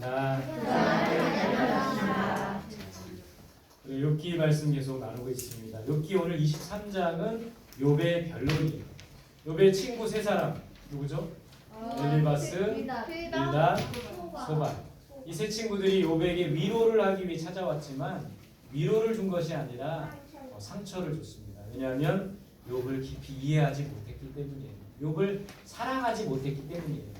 반갑습니다. 욥기 말씀 계속 나누고 있습니다. 욥기 오늘 23장은 욥의 변론이에요. 욥의 친구 세 사람 누구죠? 엘리바스, 빌닷, 소발. 이 세 친구들이 욥에게 위로를 하기 위해 찾아왔지만 위로를 준 것이 아니라 상처를 줬습니다. 왜냐하면 욥을 깊이 이해하지 못했기 때문이에요. 욥을 사랑하지 못했기 때문이에요.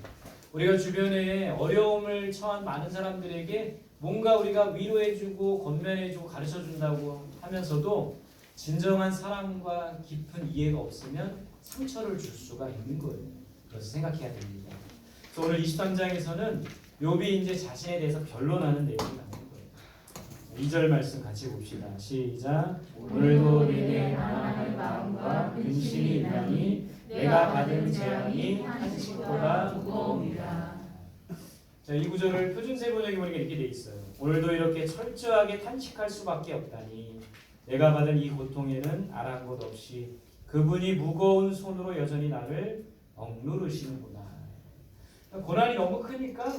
우리가 주변에 어려움을 처한 많은 사람들에게 뭔가 우리가 위로해주고 건면해주고 가르쳐준다고 하면서도 진정한 사랑과 깊은 이해가 없으면 상처를 줄 수가 있는 거예요. 그래서 생각해야 됩니다. 그래서 오늘 23장에서는 욥이 이제 자신에 대해서 변론하는 내용이 나오는 거예요. 2절 말씀 같이 봅시다. 시작. 오늘도 내게 반항할 마음과 근심이 있나니 내가 받은 재앙이 한식보다 무거움이라. 자, 이 구절을 표준세 번역에 보니까 이렇게 돼 있어요. 오늘도 이렇게 철저하게 탄식할 수밖에 없다니 내가 받은 이 고통에는 아랑곳 없이 그분이 무거운 손으로 여전히 나를 억누르시는구나. 고난이 너무 크니까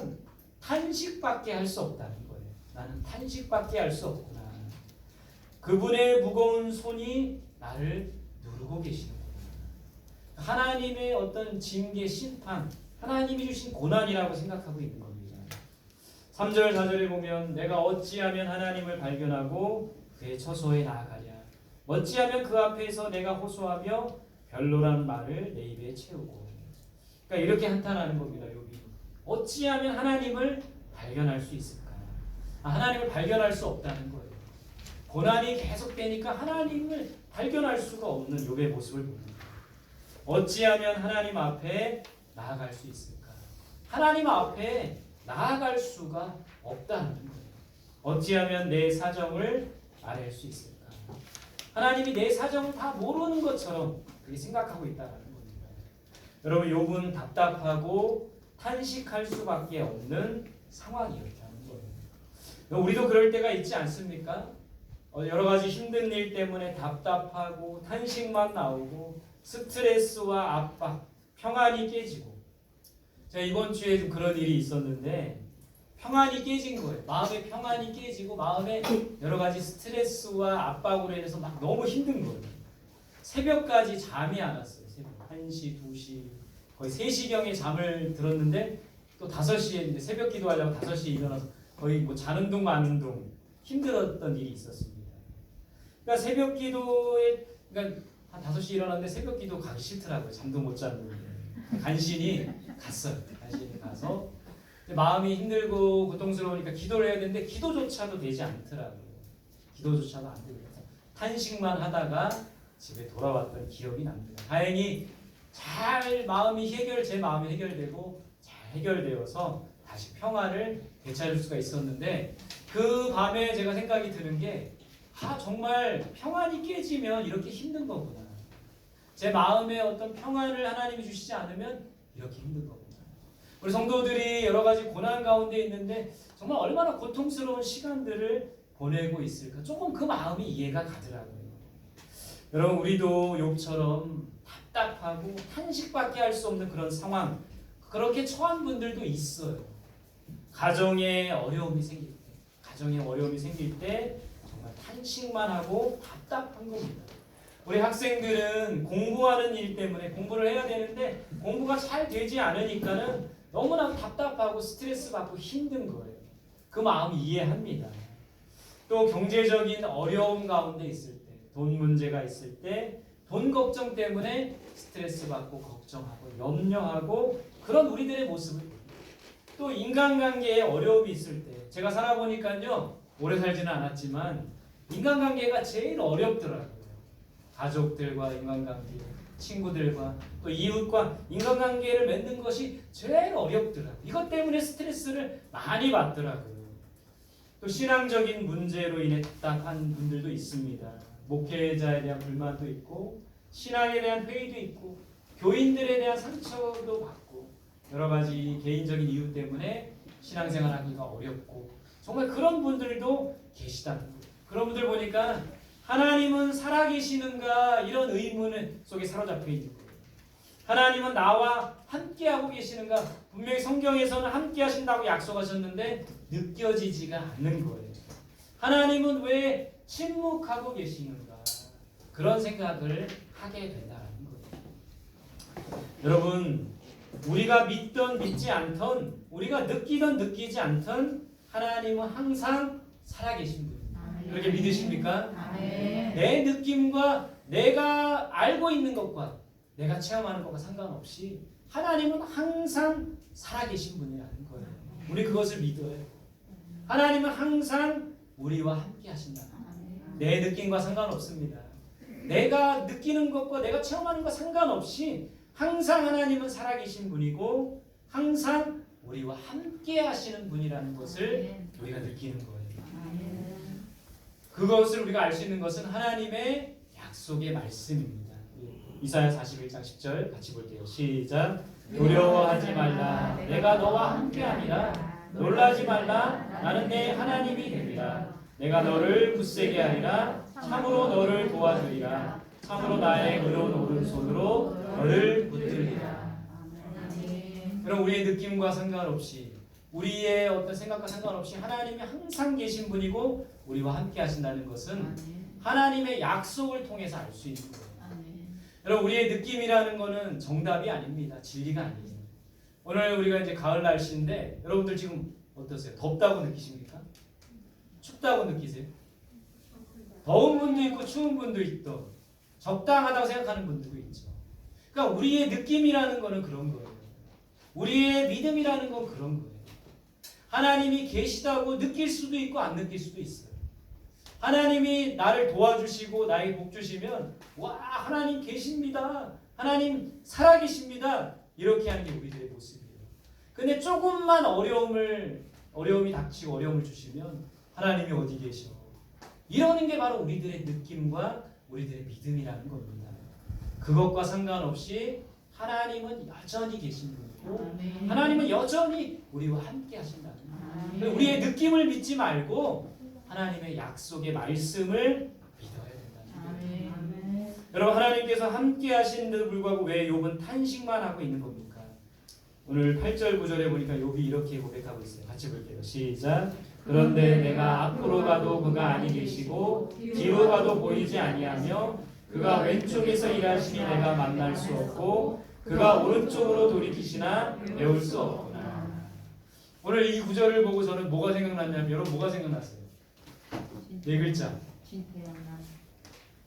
탄식밖에 할 수 없다는 거예요. 나는 탄식밖에 할 수 없구나. 그분의 무거운 손이 나를 누르고 계시는구나. 하나님의 어떤 징계, 심판, 하나님이 주신 고난이라고 생각하고 있는 겁니다. 3절, 4절에 보면 내가 어찌하면 하나님을 발견하고 그의 처소에 나아가랴. 어찌하면 그 앞에서 내가 호소하며 별로란 말을 내 입에 채우고. 그러니까 이렇게 한탄하는 겁니다. 욥이. 어찌하면 하나님을 발견할 수 있을까? 하나님을 발견할 수 없다는 거예요. 고난이 계속되니까 하나님을 발견할 수가 없는 욥의 모습을 봅니다. 어찌하면 하나님 앞에 나아갈 수 있을까? 하나님 앞에 나아갈 수가 없다는 거예요. 어찌하면 내 사정을 아뢰 수 있을까? 하나님이 내 사정을 다 모르는 것처럼 그렇게 생각하고 있다는 겁니다. 여러분, 욥은 답답하고 탄식할 수밖에 없는 상황이었다는 거예요. 우리도 그럴 때가 있지 않습니까? 여러 가지 힘든 일 때문에 답답하고 탄식만 나오고 스트레스와 압박, 평안이 깨지고. 제가 이번 주에 좀 그런 일이 있었는데 평안이 깨진 거예요. 마음의 평안이 깨지고 마음에 여러 가지 스트레스와 압박으로 인해서 막 너무 힘든 거예요. 새벽까지 잠이 안 왔어요. 새벽 1시, 2시, 거의 3시경에 잠을 들었는데 또 5시에 이제 새벽 기도하려고 5시에 일어나서 거의 뭐 자는 둥 마는 둥 힘들었던 일이 있었습니다. 그러니까 새벽 기도에 그러니까 한 5시에 일어났는데 새벽 기도 가기 싫더라고요. 잠도 못 잤는데. 간신히 갔어요. 간신히 가서 마음이 힘들고 고통스러우니까 기도를 해야 되는데 기도조차도 되지 않더라고요. 기도조차도 안 되고 탄식만 하다가 집에 돌아왔던 기억이 납니다. 다행히 잘 제 마음이 해결되고 잘 해결되어서 다시 평화를 되찾을 수가 있었는데 그 밤에 제가 생각이 드는 게 정말 평안이 깨지면 이렇게 힘든 거구나. 제 마음에 어떤 평안을 하나님이 주시지 않으면 이렇게 힘든 거구나. 우리 성도들이 여러 가지 고난 가운데 있는데 정말 얼마나 고통스러운 시간들을 보내고 있을까. 조금 그 마음이 이해가 가더라고요. 여러분, 우리도 욥처럼 답답하고 탄식밖에 할 수 없는 그런 상황, 그렇게 처한 분들도 있어요. 가정에 어려움이 생길 때 정말 탄식만 하고 답답한 겁니다. 우리 학생들은 공부하는 일 때문에 공부를 해야 되는데 공부가 잘 되지 않으니까는 너무나 답답하고 스트레스 받고 힘든 거예요. 그 마음 이해합니다. 또 경제적인 어려움 가운데 있을 때, 돈 문제가 있을 때 돈 걱정 때문에 스트레스 받고 걱정하고 염려하고 그런 우리들의 모습을 봅니다. 또 인간관계에 어려움이 있을 때, 제가 살아보니까요, 오래 살지는 않았지만 인간관계가 제일 어렵더라고요. 가족들과 인간관계, 친구들과 또 이웃과 인간관계를 맺는 것이 제일 어렵더라고요. 이것 때문에 스트레스를 많이 받더라고요. 또 신앙적인 문제로 인해 답답한 분들도 있습니다. 목회자에 대한 불만도 있고 신앙에 대한 회의도 있고 교인들에 대한 상처도 받고 여러 가지 개인적인 이유 때문에 신앙생활하기가 어렵고 정말 그런 분들도 계시다는 거예요. 그런 분들 보니까 하나님은 살아계시는가 이런 의문 속에 사로잡혀 있는 거예요. 하나님은 나와 함께하고 계시는가? 분명히 성경에서는 함께 하신다고 약속하셨는데 느껴지지가 않는 거예요. 하나님은 왜 침묵하고 계시는가? 그런 생각을 하게 된다는 거예요. 여러분, 우리가 믿던 믿지 않던, 우리가 느끼던 느끼지 않던 하나님은 항상 살아계신 분입니다. 그렇게 믿으십니까? 내 느낌과 내가 알고 있는 것과 내가 체험하는 것과 상관없이 하나님은 항상 살아계신 분이라는 거예요. 우리 그것을 믿어요. 하나님은 항상 우리와 함께 하신다. 내 느낌과 상관없습니다. 내가 느끼는 것과 내가 체험하는 것 상관없이 항상 하나님은 살아계신 분이고 항상 우리와 함께 하시는 분이라는 것을 우리가 느끼는 거예요. 그것을 우리가 알 수 있는 것은 하나님의 약속의 말씀입니다. 이사야 41장 10절 같이 볼게요. 시작. 두려워하지 말라. 내가 너와 함께하리라. 놀라지 말라. 나는 내 하나님이 되리라. 내가 너를 굳세게 하리라. 참으로 너를 도와주리라. 참으로 나의 의로운 오른손으로 너를 붙들리라. 그럼 우리의 느낌과 상관없이 우리의 어떤 생각과 상관없이 하나님이 항상 계신 분이고 우리와 함께 하신다는 것은 하나님의 약속을 통해서 알 수 있는 거예요. 여러분, 우리의 느낌이라는 것은 정답이 아닙니다. 진리가 아니에요. 오늘 우리가 이제 가을 날씨인데 여러분들 지금 어떠세요? 덥다고 느끼십니까? 춥다고 느끼세요? 더운 분도 있고 추운 분도 있고 적당하다고 생각하는 분들도 있죠. 그러니까 우리의 느낌이라는 것은 그런 거예요. 우리의 믿음이라는 건 그런 거예요. 하나님이 계시다고 느낄 수도 있고 안 느낄 수도 있어요. 하나님이 나를 도와주시고 나에게 복 주시면 와, 하나님 계십니다. 하나님 살아계십니다. 이렇게 하는 게 우리들의 모습이에요. 근데 조금만 어려움이 닥치고 어려움을 주시면 하나님이 어디 계셔? 이러는 게 바로 우리들의 느낌과 우리들의 믿음이라는 겁니다. 그것과 상관없이 하나님은 여전히 계신 분이고 하나님은 여전히 우리와 함께 하신다는 거예요. 우리의 느낌을 믿지 말고 하나님의 약속의 말씀을 믿어야 된다는 거예요. 여러분, 하나님께서 함께 하시는데도 불구하고 왜 욥은 탄식만 하고 있는 겁니까? 오늘 8절 9절에 보니까 욥이 이렇게 고백하고 있어요. 같이 볼게요. 시작. 그런데 내가 앞으로 가도 그가 아니 계시고 뒤로 가도 보이지 아니하며 그가 왼쪽에서 일하시니 내가 만날 수 없고 그가 오른쪽으로 돌이키시나 배울 수 없구나. 오늘 이 구절을 보고 저는 뭐가 생각났냐면, 여러분 뭐가 생각났어요? 네 글자.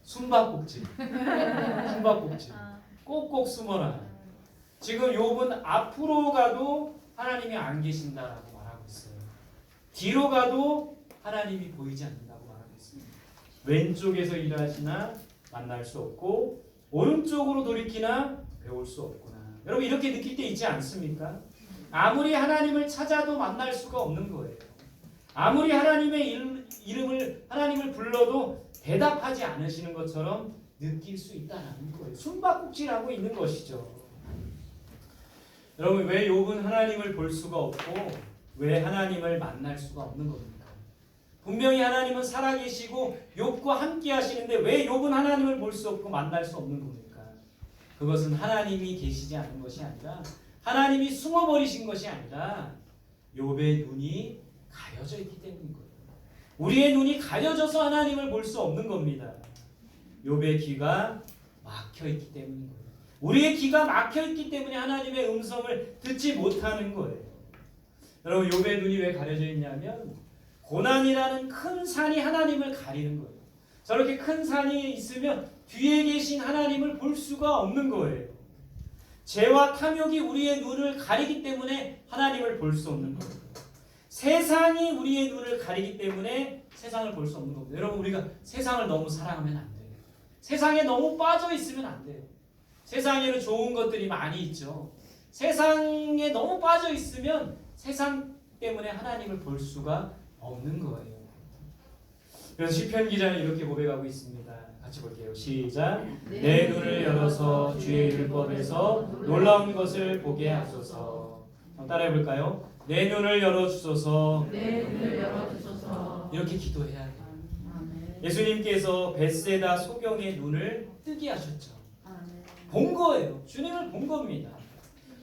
숨바꼭질. 숨바꼭질. 꼭꼭 숨어라. 지금 욥은 앞으로 가도 하나님이 안 계신다라고 말하고 있어요. 뒤로 가도 하나님이 보이지 않는다고 말하고 있습니다. 왼쪽에서 일하시나 만날 수 없고 오른쪽으로 돌이키나 배울 수 없구나. 여러분, 이렇게 느낄 때 있지 않습니까? 아무리 하나님을 찾아도 만날 수가 없는 거예요. 아무리 하나님의 이름을 하나님을 불러도 대답하지 않으시는 것처럼 느낄 수 있다는 거예요. 숨바꼭질하고 있는 것이죠. 여러분, 왜 욥은 하나님을 볼 수가 없고 왜 하나님을 만날 수가 없는 겁니까? 분명히 하나님은 살아계시고 욥과 함께 하시는데 왜 욥은 하나님을 볼 수 없고 만날 수 없는 겁니까? 그것은 하나님이 계시지 않은 것이 아니라 하나님이 숨어버리신 것이 아니라 욥의 눈이 가려져 있기 때문인 거예요. 우리의 눈이 가려져서 하나님을 볼 수 없는 겁니다. 욥의 귀가 막혀 있기 때문인 거예요. 우리의 귀가 막혀 있기 때문에 하나님의 음성을 듣지 못하는 거예요. 여러분, 욥의 눈이 왜 가려져 있냐면 고난이라는 큰 산이 하나님을 가리는 거예요. 저렇게 큰 산이 있으면 뒤에 계신 하나님을 볼 수가 없는 거예요. 죄와 탐욕이 우리의 눈을 가리기 때문에 하나님을 볼 수 없는 거예요. 세상이 우리의 눈을 가리기 때문에 세상을 볼 수 없는 겁니다. 여러분, 우리가 세상을 너무 사랑하면 안 돼요. 세상에 너무 빠져 있으면 안 돼요. 세상에는 좋은 것들이 많이 있죠. 세상에 너무 빠져 있으면 세상 때문에 하나님을 볼 수가 없는 거예요. 그래서 시편 기자는 이렇게 고백하고 있습니다. 같이 볼게요. 시작. 내 눈을 열어서 주의 율법에서 놀라운 것을 보게 하소서. 따라해 볼까요? 내 눈을 열어주소서. 내 눈을 열어주소서. 이렇게 기도해야 돼요. 예수님께서 벳세다 소경의 눈을 뜨게 하셨죠. 본 거예요. 주님을 본 겁니다.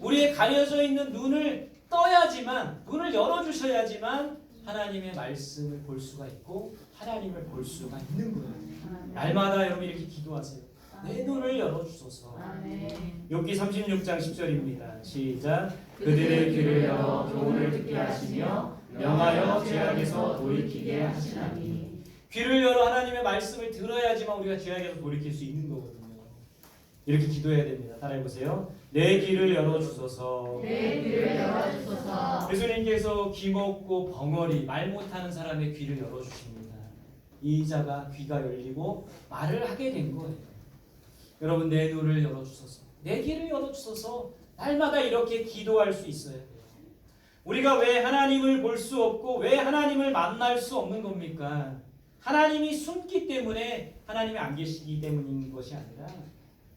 우리의 가려져 있는 눈을 떠야지만, 눈을 열어주셔야지만 하나님의 말씀을 볼 수가 있고 하나님을 볼 수가 있는 거예요. 날마다 여러분 이렇게 기도하세요. 내 눈을 열어주소서. 욥기 36장 10절입니다. 시작. 그들의 귀를 열어 교훈을 듣게 하시며 명하여 죄악에서 돌이키게 하시나니. 귀를 열어 하나님의 말씀을 들어야지만 우리가 죄악에서 돌이킬 수 있는 거거든요. 이렇게 기도해야 됩니다. 따라해보세요. 내 귀를 열어주소서. 내 귀를 열어주소서. 예수님께서 귀 먹고 벙어리 말 못하는 사람의 귀를 열어주십니다. 이 자가 귀가 열리고 말을 하게 된 거예요. 여러분 내 눈을 열어주소서. 내 귀를 열어주소서. 날마다 이렇게 기도할 수 있어야 돼요. 우리가 왜 하나님을 볼 수 없고 왜 하나님을 만날 수 없는 겁니까? 하나님이 숨기 때문에 하나님이 안 계시기 때문인 것이 아니라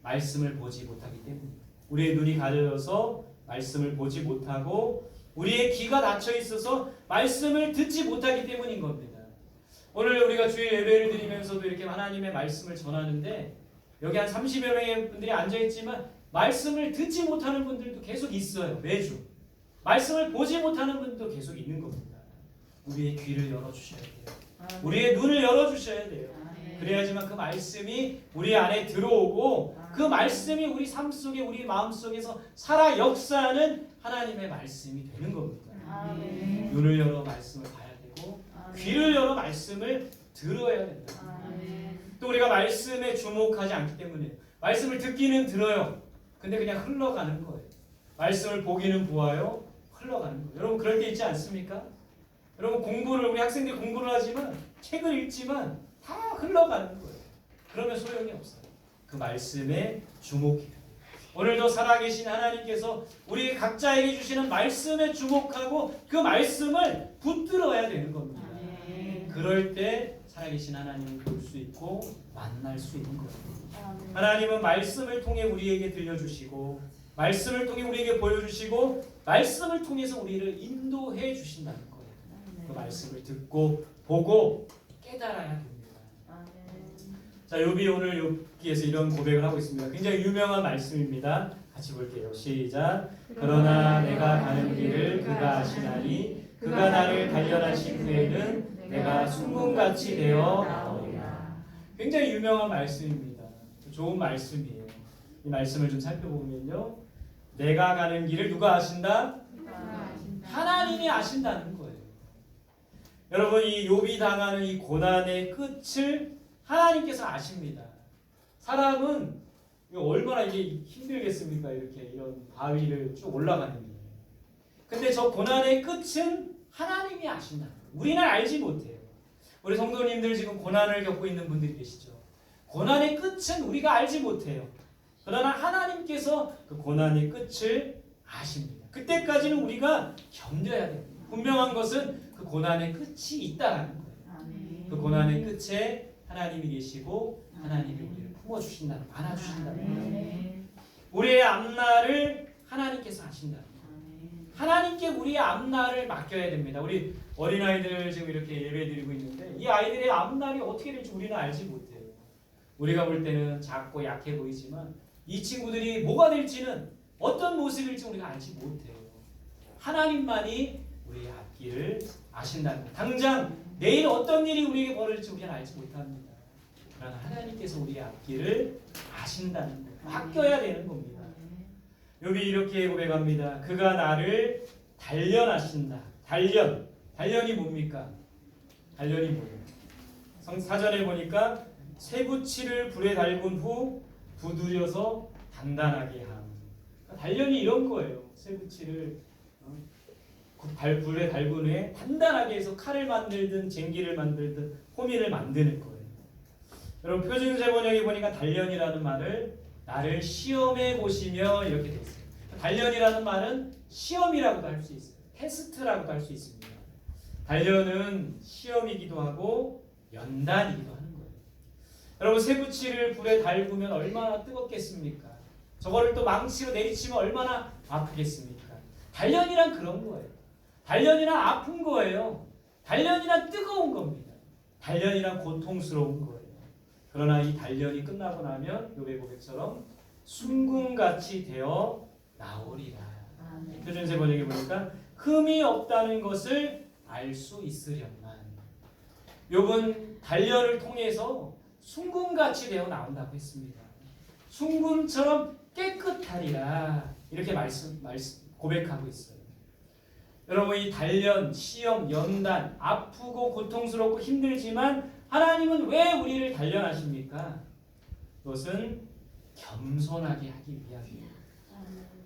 말씀을 보지 못하기 때문입니다. 우리의 눈이 가려져서 말씀을 보지 못하고 우리의 귀가 닫혀 있어서 말씀을 듣지 못하기 때문인 겁니다. 오늘 우리가 주일 예배를 드리면서도 이렇게 하나님의 말씀을 전하는데 여기 한 30여 명의 분들이 앉아있지만 말씀을 듣지 못하는 분들도 계속 있어요. 매주. 말씀을 보지 못하는 분도 계속 있는 겁니다. 우리의 귀를 열어주셔야 돼요. 우리의 눈을 열어주셔야 돼요. 그래야지만 그 말씀이 우리 안에 들어오고 그 말씀이 우리 삶 속에 우리 마음 속에서 살아 역사하는 하나님의 말씀이 되는 겁니다. 눈을 열어 말씀을 봐야 되고 귀를 열어 말씀을 들어야 된다. 또 우리가 말씀에 주목하지 않기 때문에 말씀을 듣기는 들어요. 근데 그냥 흘러가는 거예요. 말씀을 보기는 보아요. 흘러가는 거예요. 여러분 그럴 때 있지 않습니까? 여러분 공부를 우리 학생들이 공부를 하지만 책을 읽지만 다 흘러가는 거예요. 그러면 소용이 없어요. 그 말씀에 주목해요. 오늘도 살아계신 하나님께서 우리 각자에게 주시는 말씀에 주목하고 그 말씀을 붙들어야 되는 겁니다. 그럴 때 살아계신 하나님을 볼 수 있고 만날 수 있는 거예요. 하나님은 말씀을 통해 우리에게 들려주시고 말씀을 통해 우리에게 보여주시고 말씀을 통해서 우리를 인도해 주신다는 거예요. 그 말씀을 듣고 보고 깨달아야 됩니다. 자, 욥이 오늘 욥기에서 이런 고백을 하고 있습니다. 굉장히 유명한 말씀입니다. 같이 볼게요. 시작. 그러나 내가 가는 길을 그가 아시나니 그가 나를 단련하신 후에는 내가 순금같이 되어 나오리라. 굉장히 유명한 말씀입니다. 좋은 말씀이에요. 이 말씀을 좀 살펴보면요. 내가 가는 길을 누가 아신다? 하나님이 아신다는 거예요. 여러분 이 욥이 당하는 이 고난의 끝을 하나님께서 아십니다. 사람은 얼마나 이게 힘들겠습니까? 이렇게 이런 바위를 쭉 올라가는 게. 근데 저 고난의 끝은 하나님이 아신다. 우리는 알지 못해요. 우리 성도님들 지금 고난을 겪고 있는 분들이 계시죠. 고난의 끝은 우리가 알지 못해요. 그러나 하나님께서 그 고난의 끝을 아십니다. 그때까지는 우리가 견뎌야 됩니다. 분명한 것은 그 고난의 끝이 있다라는 거예요. 그 고난의 끝에 하나님이 계시고 하나님이 우리를 품어주신다는, 안아주신다는 거예요. 우리의 앞날을 하나님께서 아신다는 거예요. 하나님께 우리의 앞날을 맡겨야 됩니다. 우리 어린아이들 지금 이렇게 예배드리고 있는데 이 아이들의 앞날이 어떻게 될지 우리는 알지 못해요. 우리가 볼 때는 작고 약해 보이지만 이 친구들이 뭐가 될지는 어떤 모습일지 우리가 알지 못해요. 하나님만이 우리의 앞길을 아신다는 거예요. 당장 내일 어떤 일이 우리에게 벌어질지 우리는 알지 못합니다. 그러나 하나님께서 우리의 앞길을 아신다는 거예요. 맡겨야 되는 겁니다. 욥이 이렇게 고백합니다. 그가 나를 단련하신다. 단련이 뭡니까? 단련이 뭐예요? 사전에 보니까 쇠붙이를 불에 달군 후 두드려서 단단하게 함. 단련이 이런 거예요. 쇠붙이를 불에 달군 후에 단단하게 해서 칼을 만들든 쟁기를 만들든 호민을 만드는 거예요. 여러분 표준세 번역에 보니까 단련이라는 말을 나를 시험해 보시며 이렇게 돼 있어요. 단련이라는 말은 시험이라고도 할 수 있어요. 테스트라고도 할 수 있습니다. 단련은 시험이기도 하고 연단이기도 하는 거예요. 여러분 쇠붙이를 불에 달구면 얼마나 뜨겁겠습니까? 저거를 또 망치로 내리치면 얼마나 아프겠습니까? 단련이란 그런 거예요. 단련이란 아픈 거예요. 단련이란 뜨거운 겁니다. 단련이란 고통스러운 거예요. 그러나 이 단련이 끝나고 나면 욥의 고백처럼 순금같이 되어 나오리라. 표준세 번역에 보니까 흠이 없다는 것을 알 수 있으련만. 욥은 단련을 통해서 순금같이 되어 나온다고 했습니다. 순금처럼 깨끗하리라 이렇게 고백하고 있어요. 여러분 이 단련, 시험, 연단 아프고 고통스럽고 힘들지만 하나님은 왜 우리를 단련하십니까? 그것은 겸손하게 하기 위함이에요.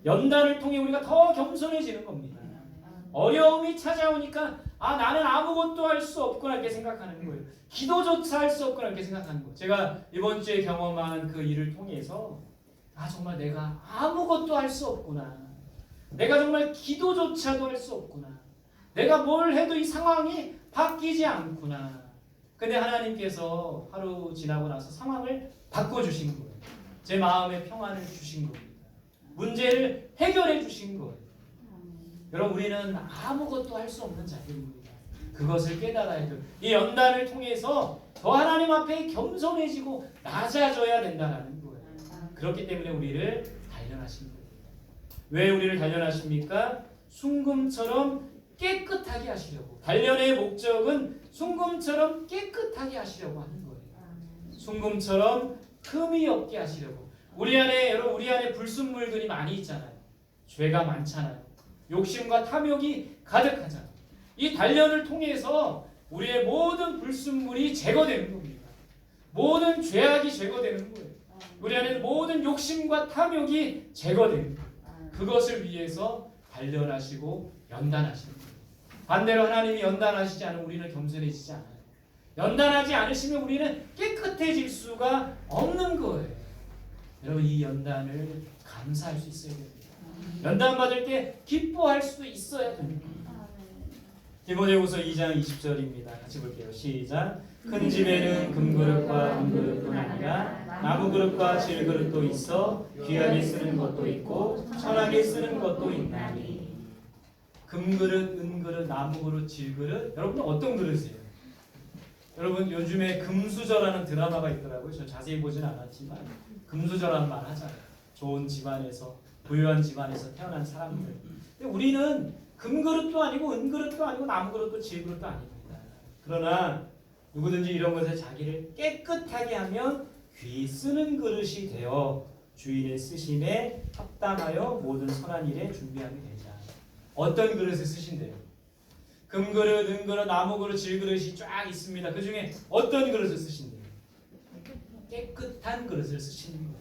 연단을 통해 우리가 더 겸손해지는 겁니다. 어려움이 찾아오니까 나는 아무것도 할 수 없구나 이렇게 생각하는 거예요. 기도조차 할 수 없구나 이렇게 생각하는 거예요. 제가 이번 주에 경험한 그 일을 통해서 정말 내가 아무것도 할 수 없구나. 내가 정말 기도조차도 할 수 없구나. 내가 뭘 해도 이 상황이 바뀌지 않구나. 근데 하나님께서 하루 지나고 나서 상황을 바꿔주신 거예요. 제 마음에 평안을 주신 겁니다. 문제를 해결해 주신 거예요. 여러분 우리는 아무것도 할 수 없는 자들입니다. 그것을 깨달아야 돼요. 이 연단을 통해서 더 하나님 앞에 겸손해지고 낮아져야 된다는 거예요. 그렇기 때문에 우리를 단련하신 거예요. 왜 우리를 단련하십니까? 순금처럼 깨끗하게 하시려고. 단련의 목적은 순금처럼 깨끗하게 하시려고 하는 거예요. 순금처럼 흠이 없게 하시려고. 우리 안에 불순물들이 많이 있잖아요. 죄가 많잖아요. 욕심과 탐욕이 가득하잖아요. 이 단련을 통해서 우리의 모든 불순물이 제거되는 겁니다. 모든 죄악이 제거되는 거예요. 우리 안에 모든 욕심과 탐욕이 제거되는 거예요. 그것을 위해서 단련하시고 연단하시는 거예요. 반대로 하나님이 연단하시지 않으면 우리는 겸손해지지 않아요. 연단하지 않으시면 우리는 깨끗해질 수가 없는 거예요. 여러분 이 연단을 감사할 수 있어야 됩니다. 연단 받을 때 기뻐할 수도 있어야 됩니다. 디모데후서 2장 20절입니다. 같이 볼게요. 시작. 큰 집에는 금그릇과 은그릇뿐 아니라 나무그릇과 질그릇도 있어 귀하게 쓰는 것도 있고 천하게 쓰는 것도 있나니. 금그릇, 은그릇, 나무그릇, 질그릇. 여러분 어떤 그릇이에요? 여러분 요즘에 금수저라는 드라마가 있더라고요. 저 자세히 보진 않았지만 금수저라는 말 하잖아요. 좋은 집안에서 부유한 집안에서 태어난 사람들. 근데 우리는 금그릇도 아니고 은그릇도 아니고 나무그릇도 질그릇도 아닙니다. 그러나 누구든지 이런 것에 자기를 깨끗하게 하면 귀 쓰는 그릇이 되어 주인의 쓰심에 합당하여 모든 선한 일에 준비하게 되자. 어떤 그릇을 쓰신대요? 금그릇, 은그릇, 나무그릇, 질그릇이 쫙 있습니다. 그 중에 어떤 그릇을 쓰신대요? 깨끗한 그릇을 쓰시는 거예요.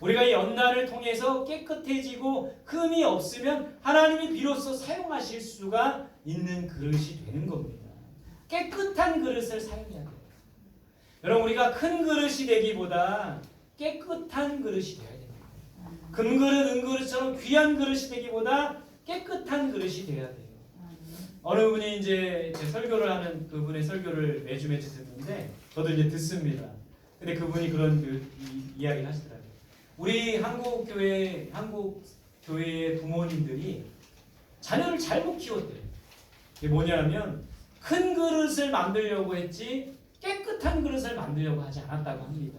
우리가 이 연단을 통해서 깨끗해지고 흠이 없으면 하나님이 비로소 사용하실 수가 있는 그릇이 되는 겁니다. 깨끗한 그릇을 사용해야 돼요. 여러분 우리가 큰 그릇이 되기보다 깨끗한 그릇이 되어야 됩니다. 금그릇, 은그릇처럼 귀한 그릇이 되기보다 깨끗한 그릇이 되어야 돼요. 어느 분이 이제 제 설교를 하는 그분의 설교를 매주 듣는데 저도 이제 듣습니다. 근데 그분이 그런 이야기를 하시더라고요. 우리 한국 교회의 부모님들이 자녀를 잘못 키웠대요. 그게 뭐냐면 큰 그릇을 만들려고 했지 깨끗한 그릇을 만들려고 하지 않았다고 합니다.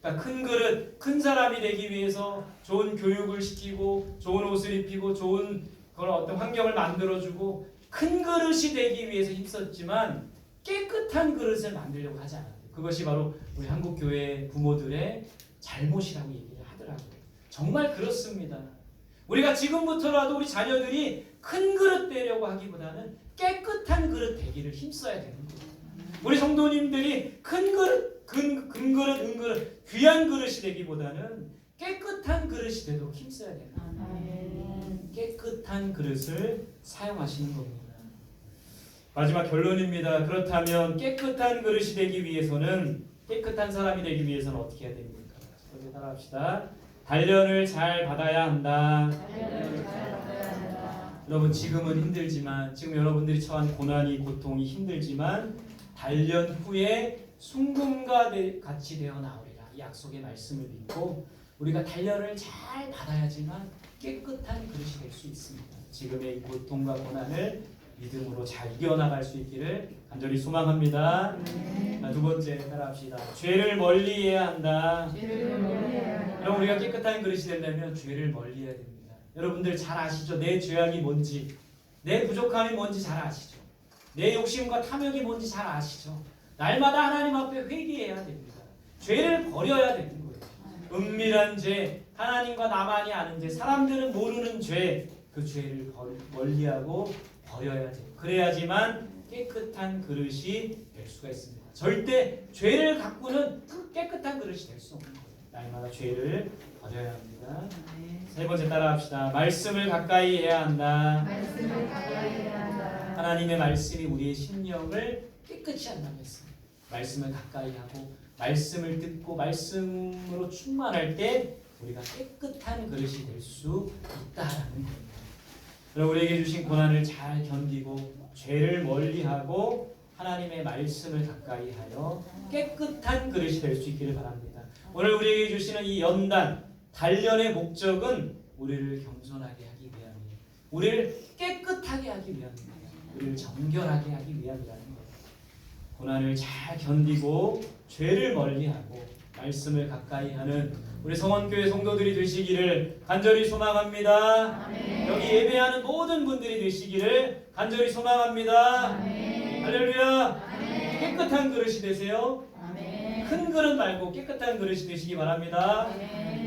그러니까 큰 그릇, 큰 사람이 되기 위해서 좋은 교육을 시키고 좋은 옷을 입히고 좋은 그런 어떤 환경을 만들어주고 큰 그릇이 되기 위해서 힘썼지만 깨끗한 그릇을 만들려고 하지 않았대요. 그것이 바로 우리 한국 교회 부모들의 잘못이라고 얘기를 하더라고요. 정말 그렇습니다. 우리가 지금부터라도 우리 자녀들이 큰 그릇 되려고 하기보다는 깨끗한 그릇 되기를 힘써야 되는 거예요. 우리 성도님들이 큰 그릇, 금그릇, 은그릇, 귀한 그릇이 되기보다는 깨끗한 그릇이 되도록 힘써야 되는 거예요. 깨끗한 그릇을 사용하시는 겁니다. 마지막 결론입니다. 그렇다면 깨끗한 그릇이 되기 위해서는 깨끗한 사람이 되기 위해서는 어떻게 해야 됩니까? 그렇게 따라합시다. 단련을 잘 받아야 한다. 여러분 지금은 힘들지만 지금 여러분들이 처한 고난이 고통이 힘들지만 단련 후에 순금과 같이 되어 나오리라. 이 약속의 말씀을 믿고 우리가 단련을 잘 받아야지만 깨끗한 그릇이 될 수 있습니다. 지금의 이 고통과 고난을 믿음으로 잘 이겨나갈 수 있기를 간절히 소망합니다. 자, 두 번째 따라합시다. 죄를 멀리해야 한다. 여러분 우리가 깨끗한 그릇이 되려면 죄를 멀리해야 됩니다. 여러분들 잘 아시죠? 내 죄악이 뭔지, 내 부족함이 뭔지 잘 아시죠? 내 욕심과 탐욕이 뭔지 잘 아시죠? 날마다 하나님 앞에 회개해야 됩니다. 죄를 버려야 되는 거예요. 은밀한 죄, 하나님과 나만이 아는 죄, 사람들은 모르는 죄, 그 죄를 멀리하고 버려야 돼요. 그래야지만 깨끗한 그릇이 될 수가 있습니다. 절대 죄를 갖고는 깨끗한 그릇이 될 수 없는 거예요. 날마다 죄를 버려야 합니다. 세 번째 따라합시다. 말씀을 가까이 해야 한다. 말씀을 가까이 해야 한다. 하나님의 말씀이 우리의 심령을 깨끗이 한다고 했습니다. 말씀을 가까이 하고 말씀을 듣고 말씀으로 충만할 때 우리가 깨끗한 그릇이 될 수 있다라는 겁니다. 여러분 우리에게 주신 고난을 잘 견디고 죄를 멀리하고 하나님의 말씀을 가까이 하여 깨끗한 그릇이 될 수 있기를 바랍니다. 오늘 우리에게 주시는 이 연단, 단련의 목적은 우리를 겸손하게 하기 위함이에요. 우리를 깨끗하게 하기 위함입니다. 우리를 정결하게 하기 위함이라는 거예요. 고난을 잘 견디고 죄를 멀리하고 말씀을 가까이 하는 우리 성원교회 성도들이 되시기를 간절히 소망합니다. 아멘. 여기 예배하는 모든 분들이 되시기를 간절히 소망합니다. 아멘. 할렐루야. 아멘. 깨끗한 그릇이 되세요. 아멘. 큰 그릇 말고 깨끗한 그릇이 되시기 바랍니다. 아멘.